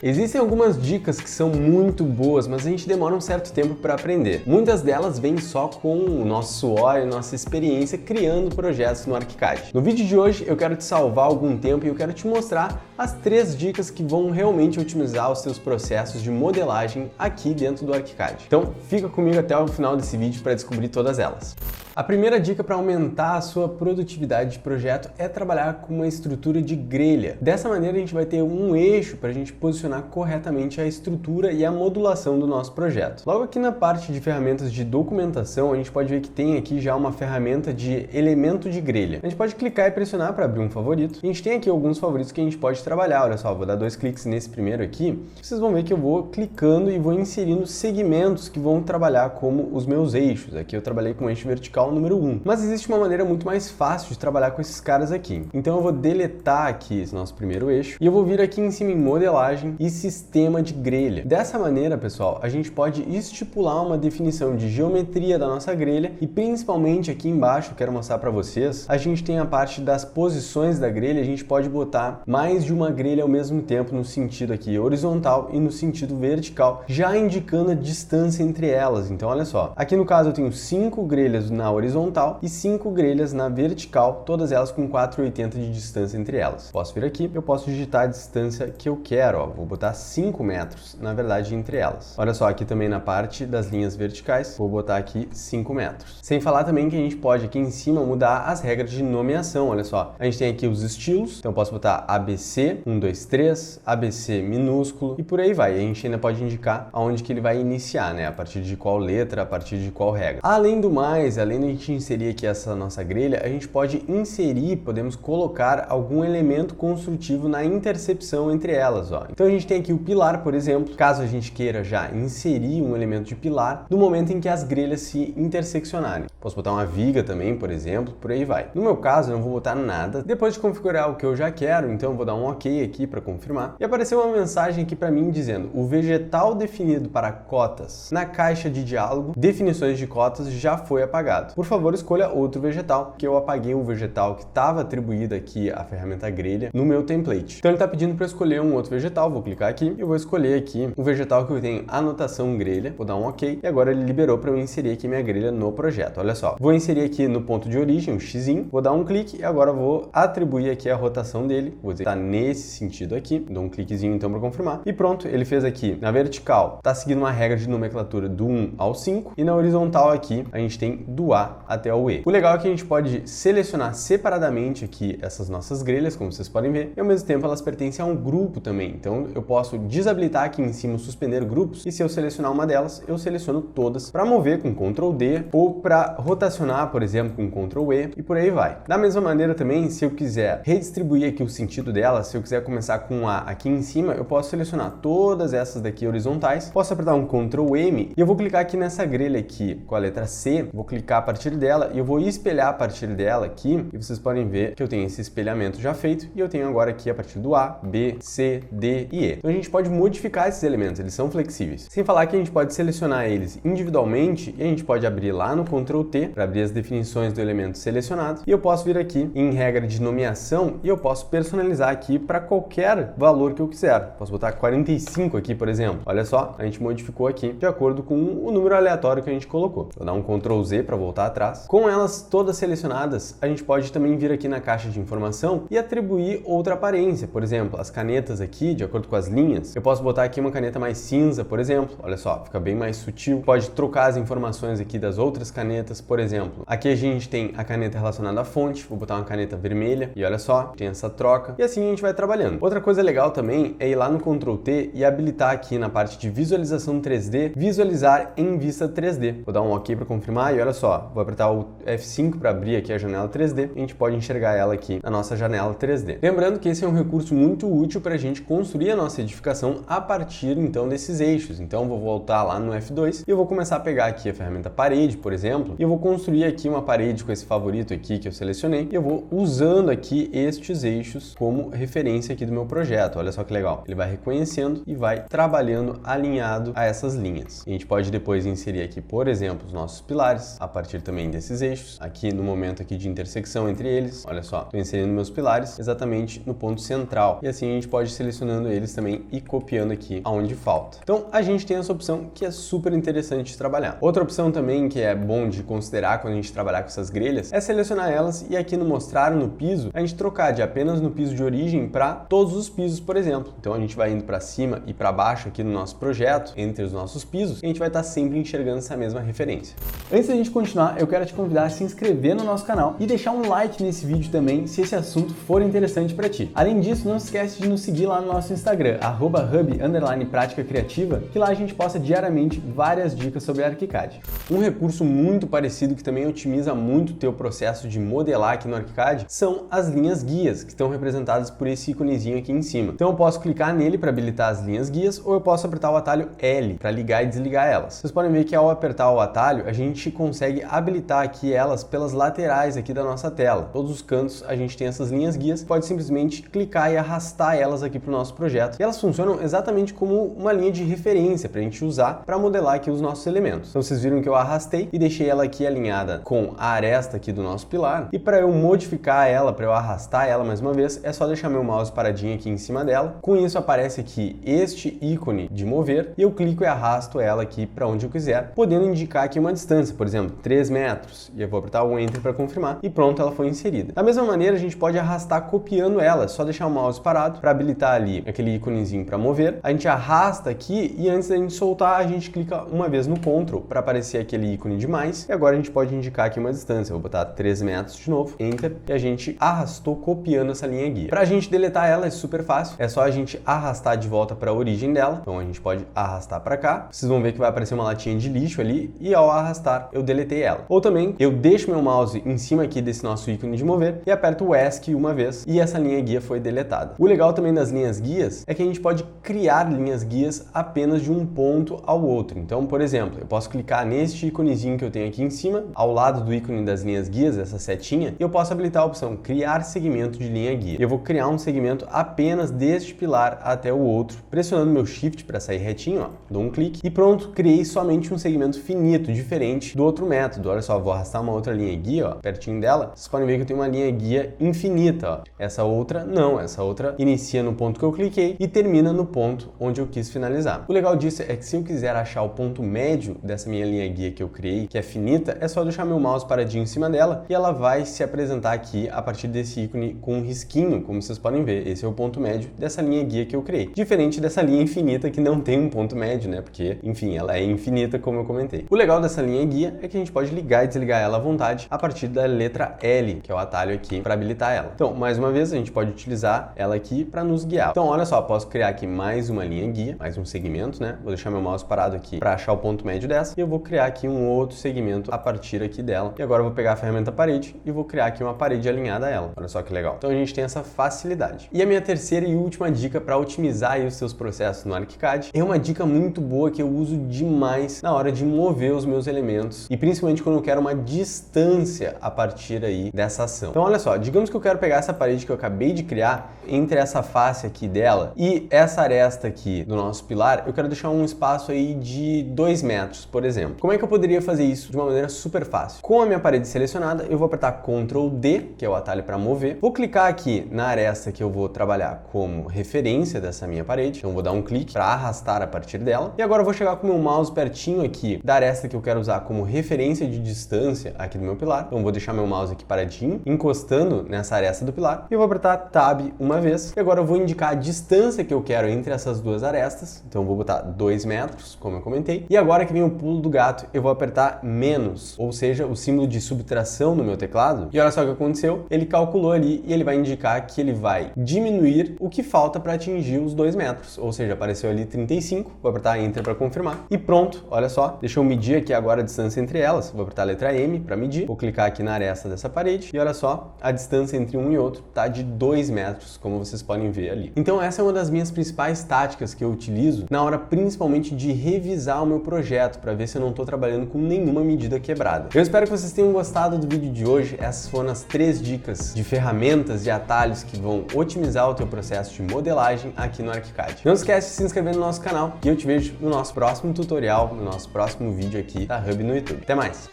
Existem algumas dicas que são muito boas, mas a gente demora um certo tempo para aprender. Muitas delas vêm só com o nosso suor e nossa experiência criando projetos no ArchiCAD. No vídeo de hoje eu quero te salvar algum tempo e eu quero te mostrar as 3 dicas que vão realmente otimizar os seus processos de modelagem aqui dentro do ArchiCAD. Então fica comigo até o final desse vídeo para descobrir todas elas. A primeira dica para aumentar a sua produtividade de projeto é trabalhar com uma estrutura de grelha. Dessa maneira a gente vai ter um eixo para a gente posicionar corretamente a estrutura e a modulação do nosso projeto. Logo aqui na parte de ferramentas de documentação, a gente pode ver que tem aqui já uma ferramenta de elemento de grelha. A gente pode clicar e pressionar para abrir um favorito. A gente tem aqui alguns favoritos que a gente pode trabalhar. Olha só, vou dar 2 cliques nesse primeiro aqui. Vocês vão ver que eu vou clicando e vou inserindo segmentos que vão trabalhar como os meus eixos. Aqui eu trabalhei com o eixo vertical número 1. Mas existe uma maneira muito mais fácil de trabalhar com esses caras aqui. Então eu vou deletar aqui esse nosso primeiro eixo e eu vou vir aqui em cima em modelagem e sistema de grelha. Dessa maneira, pessoal, a gente pode estipular uma definição de geometria da nossa grelha e principalmente aqui embaixo, eu quero mostrar para vocês, a gente tem a parte das posições da grelha, a gente pode botar mais de uma grelha ao mesmo tempo no sentido aqui horizontal e no sentido vertical, já indicando a distância entre elas. Então olha só, aqui no caso eu tenho 5 grelhas na horizontal e 5 grelhas na vertical, todas elas com 4,80 de distância entre elas. Posso vir aqui, eu posso digitar a distância que eu quero, ó, vou botar 5 metros, na verdade, entre elas. Olha só, aqui também na parte das linhas verticais, vou botar aqui 5 metros. Sem falar também que a gente pode aqui em cima mudar as regras de nomeação, olha só. A gente tem aqui os estilos, então eu posso botar ABC, 1, 2, 3, ABC minúsculo e por aí vai. A gente ainda pode indicar aonde que ele vai iniciar, né? A partir de qual letra, a partir de qual regra. Além do mais, além da gente inserir aqui essa nossa grelha, a gente pode inserir, podemos colocar algum elemento construtivo na intercepção entre elas, ó. Então a gente tem aqui o pilar, por exemplo, caso a gente queira já inserir um elemento de pilar no momento em que as grelhas se interseccionarem. Posso botar uma viga também, por exemplo, por aí vai. No meu caso, eu não vou botar nada. Depois de configurar o que eu já quero, então eu vou dar um OK aqui para confirmar. E apareceu uma mensagem aqui para mim dizendo: o vegetal definido para cotas na caixa de diálogo, definições de cotas, já foi apagado. Por favor, escolha outro vegetal, porque eu apaguei o vegetal que estava atribuído aqui à ferramenta grelha no meu template. Então ele está pedindo para escolher um outro vegetal, vou clicar aqui e vou escolher aqui o vegetal que eu tenho anotação grelha, vou dar um OK e agora ele liberou para eu inserir aqui minha grelha no projeto. Olha só, vou inserir aqui no ponto de origem, um xizinho, vou dar um clique e agora vou atribuir aqui a rotação dele, vou dizer que está nesse sentido aqui, dou um cliquezinho então para confirmar e pronto, ele fez aqui na vertical, está seguindo uma regra de nomenclatura do 1 ao 5 e na horizontal aqui a gente tem do A até o E. O legal é que a gente pode selecionar separadamente aqui essas nossas grelhas, como vocês podem ver, e ao mesmo tempo elas pertencem a um grupo também. Então eu posso desabilitar aqui em cima suspender grupos e se eu selecionar uma delas, eu seleciono todas para mover com Ctrl D ou para rotacionar, por exemplo, com Ctrl E e por aí vai. Da mesma maneira também, se eu quiser redistribuir aqui o sentido delas, se eu quiser começar com um A aqui em cima, eu posso selecionar todas essas daqui horizontais, posso apertar um Ctrl M e eu vou clicar aqui nessa grelha aqui com a letra C, vou clicar a partir dela e eu vou espelhar a partir dela aqui e vocês podem ver que eu tenho esse espelhamento já feito e eu tenho agora aqui a partir do A, B, C, D e E. Então a gente pode modificar esses elementos, eles são flexíveis. Sem falar que a gente pode selecionar eles individualmente e a gente pode abrir lá no Ctrl T para abrir as definições do elemento selecionado e eu posso vir aqui em regra de nomeação e eu posso personalizar aqui para qualquer valor que eu quiser. Posso botar 45 aqui, por exemplo. Olha só, a gente modificou aqui de acordo com o número aleatório que a gente colocou. Vou dar um Ctrl Z para voltar atrás. Com elas todas selecionadas, a gente pode também vir aqui na caixa de informação e atribuir outra aparência. Por exemplo, as canetas aqui, de acordo com as linhas, eu posso botar aqui uma caneta mais cinza, por exemplo. Olha só, fica bem mais sutil. Pode trocar as informações aqui das outras canetas, por exemplo. Aqui a gente tem a caneta relacionada à fonte, vou botar uma caneta vermelha e olha só, tem essa troca. E assim a gente vai trabalhando. Outra coisa legal também é ir lá no Ctrl T e habilitar aqui na parte de visualização 3D, visualizar em vista 3D. Vou dar um OK para confirmar e olha só, vou apertar o F5 para abrir aqui a janela 3D, a gente pode enxergar ela aqui na nossa janela 3D. Lembrando que esse é um recurso muito útil para a gente construir a nossa edificação a partir então desses eixos. Então vou voltar lá no F2 e eu vou começar a pegar aqui a ferramenta parede, por exemplo, e eu vou construir aqui uma parede com esse favorito aqui que eu selecionei e eu vou usando aqui estes eixos como referência aqui do meu projeto. Olha só que legal, ele vai reconhecendo e vai trabalhando alinhado a essas linhas. A gente pode depois inserir aqui, por exemplo, os nossos pilares a partir também desses eixos, aqui no momento aqui de intersecção entre eles. Olha só, estou inserindo meus pilares exatamente no ponto central e assim a gente pode ir selecionando eles possíveis também e copiando aqui aonde falta. Então a gente tem essa opção que é super interessante de trabalhar. Outra opção também que é bom de considerar quando a gente trabalhar com essas grelhas é selecionar elas e aqui no mostrar no piso, a gente trocar de apenas no piso de origem para todos os pisos, por exemplo. Então a gente vai indo para cima e para baixo aqui no nosso projeto, entre os nossos pisos, e a gente vai estar sempre enxergando essa mesma referência. Antes da gente continuar, eu quero te convidar a se inscrever no nosso canal e deixar um like nesse vídeo também, se esse assunto for interessante para ti. Além disso, não esquece de nos seguir lá no nosso Instagram, @hub_prática criativa, que lá a gente posta diariamente várias dicas sobre ArchiCAD. Um recurso muito parecido que também otimiza muito o teu processo de modelar aqui no ArchiCAD são as linhas guias, que estão representadas por esse íconezinho aqui em cima. Então eu posso clicar nele para habilitar as linhas guias ou eu posso apertar o atalho L para ligar e desligar elas. Vocês podem ver que ao apertar o atalho, a gente consegue habilitar aqui elas pelas laterais aqui da nossa tela. Todos os cantos a gente tem essas linhas guias, pode simplesmente clicar e arrastar elas aqui para o nosso projeto. E elas funcionam exatamente como uma linha de referência para a gente usar para modelar aqui os nossos elementos. Então vocês viram que eu arrastei e deixei ela aqui alinhada com a aresta aqui do nosso pilar. E para eu modificar ela, para eu arrastar ela mais uma vez, é só deixar meu mouse paradinho aqui em cima dela. Com isso aparece aqui este ícone de mover e eu clico e arrasto ela aqui para onde eu quiser, podendo indicar aqui uma distância, por exemplo, 3 metros. E eu vou apertar o Enter para confirmar e pronto, ela foi inserida. Da mesma maneira, a gente pode arrastar copiando ela, é só deixar o mouse parado para habilitar ali aquele íconezinho para mover. A gente arrasta aqui e antes da gente soltar, a gente clica uma vez no Ctrl para aparecer aquele ícone de mais. E agora a gente pode indicar aqui uma distância. Eu vou botar 3 metros de novo, Enter, e a gente arrastou copiando essa linha guia. Para a gente deletar ela é super fácil, é só a gente arrastar de volta para a origem dela. Então a gente pode arrastar para cá. Vocês vão ver que vai aparecer uma latinha de lixo ali e ao arrastar eu deletei ela. Ou também eu deixo meu mouse em cima aqui desse nosso ícone de mover e aperto o ESC uma vez e essa linha guia foi deletada. O legal também das linhas guias é que a gente pode criar linhas guias apenas de um ponto ao outro. Então, por exemplo, eu posso clicar neste íconezinho que eu tenho aqui em cima, ao lado do ícone das linhas guias, essa setinha, e eu posso habilitar a opção criar segmento de linha guia. Eu vou criar um segmento apenas deste pilar até o outro, pressionando meu Shift para sair retinho, ó, dou um clique e pronto, criei somente um segmento finito, diferente do outro método. Olha só, vou arrastar uma outra linha guia, ó, pertinho dela, vocês podem ver que eu tenho uma linha guia infinita, ó. Essa outra não, essa outra inicia no ponto que eu cliquei e termina no ponto onde eu quis finalizar. O legal disso é que se eu quiser achar o ponto médio dessa minha linha guia que eu criei, que é finita, é só deixar meu mouse paradinho em cima dela e ela vai se apresentar aqui a partir desse ícone com um risquinho, como vocês podem ver. Esse é o ponto médio dessa linha guia que eu criei. Diferente dessa linha infinita que não tem um ponto médio, né? Porque, enfim, ela é infinita, como eu comentei. O legal dessa linha guia é que a gente pode ligar e desligar ela à vontade a partir da letra L, que é o atalho aqui para habilitar ela. Então, mais uma vez, a gente pode utilizar ela aqui para nos guiar. Então, olha só, posso criar aqui mais uma linha guia, mais um segmento, né? Vou deixar meu mouse parado aqui para achar o ponto médio dessa e eu vou criar aqui um outro segmento a partir aqui dela. E agora eu vou pegar a ferramenta parede e vou criar aqui uma parede alinhada a ela. Olha só que legal. Então, a gente tem essa facilidade. E a minha terceira e última dica para otimizar aí os seus processos no ArchiCAD é uma dica muito boa que eu uso demais na hora de mover os meus elementos e principalmente quando eu quero uma distância a partir aí dessa ação. Então olha só, digamos que eu quero pegar essa parede que eu acabei de criar entre essa face aqui dela e essa aresta aqui do nosso pilar, eu quero deixar um espaço aí de 2 metros, por exemplo. Como é que eu poderia fazer isso de uma maneira super fácil? Com a minha parede selecionada, eu vou apertar Ctrl D, que é o atalho para mover. Vou clicar aqui na aresta que eu vou trabalhar como referência dessa minha parede. Então vou dar um clique para arrastar a partir dela. E agora eu vou chegar com o meu mouse pertinho aqui da aresta que eu quero usar como referência de distância aqui do meu pilar. Então vou deixar meu mouse aqui paradinho, encostando nessa aresta do pilar. E eu vou apertar Tab uma vez. E agora eu vou indicar a distância que eu quero entre essas duas arestas. Então eu vou botar 2 metros, como eu comentei. E agora que vem o pulo do gato, eu vou apertar menos, ou seja, o símbolo de subtração no meu teclado. E olha só o que aconteceu. Ele calculou ali e ele vai indicar que ele vai diminuir o que falta para atingir os 2 metros. Ou seja, apareceu ali 35. Vou apertar Enter para confirmar. E pronto, olha só. Deixa eu medir aqui agora a distância entre elas. Vou apertar a letra M para medir. Vou clicar aqui na aresta dessa parede. E olha só, a distância entre um e outro tá de 2 metros, como vocês podem ver ali. Então essa é uma das minhas principais táticas que eu utilizo na hora principalmente de revisar o meu projeto, para ver se eu não estou trabalhando com nenhuma medida quebrada. Eu espero que vocês tenham gostado do vídeo de hoje. Essas foram as 3 dicas de ferramentas e atalhos que vão otimizar o teu processo de modelagem aqui no ArchiCAD. Não esquece de se inscrever no nosso canal e eu te vejo no nosso próximo tutorial, no nosso próximo vídeo aqui da Hub no YouTube. Até mais!